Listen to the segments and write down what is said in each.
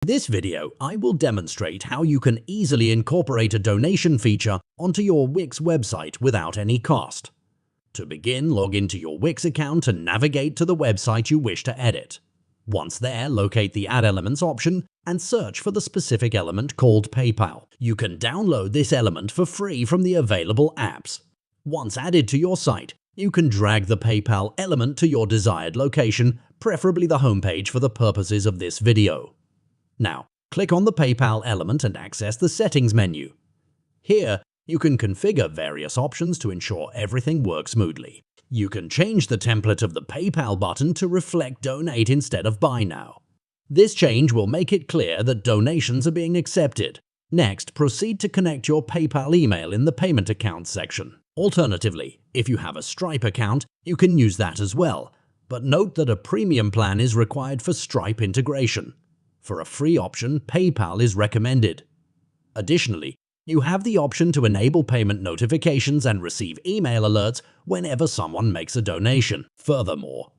In this video, I will demonstrate how you can easily incorporate a donation feature onto your Wix website without any cost. To begin, log into your Wix account and navigate to the website you wish to edit. Once there, locate the Add Elements option and search for the specific element called PayPal. You can download this element for free from the available apps. Once added to your site, you can drag the PayPal element to your desired location, preferably the homepage for the purposes of this video. Now, click on the PayPal element and access the Settings menu. Here, you can configure various options to ensure everything works smoothly. You can change the template of the PayPal button to reflect Donate instead of Buy Now. This change will make it clear that donations are being accepted. Next, proceed to connect your PayPal email in the Payment Accounts section. Alternatively, if you have a Stripe account, you can use that as well, but note that a premium plan is required for Stripe integration. For a free option, PayPal is recommended. Additionally, you have the option to enable payment notifications and receive email alerts whenever someone makes a donation. Furthermore,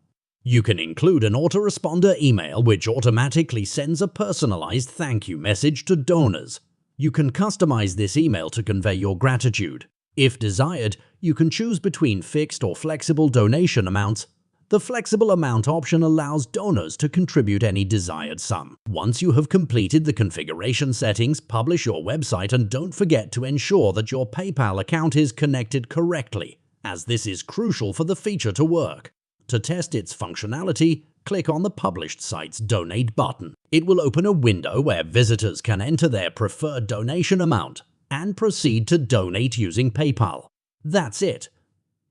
you can include an autoresponder email which automatically sends a personalized thank you message to donors. You can customize this email to convey your gratitude. If desired, you can choose between fixed or flexible donation amounts. The flexible amount option allows donors to contribute any desired sum. Once you have completed the configuration settings, publish your website and don't forget to ensure that your PayPal account is connected correctly, as this is crucial for the feature to work. To test its functionality, click on the Published Site's Donate button. It will open a window where visitors can enter their preferred donation amount and proceed to donate using PayPal. That's it.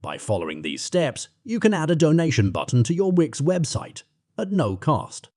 By following these steps, you can add a donation button to your Wix website at no cost.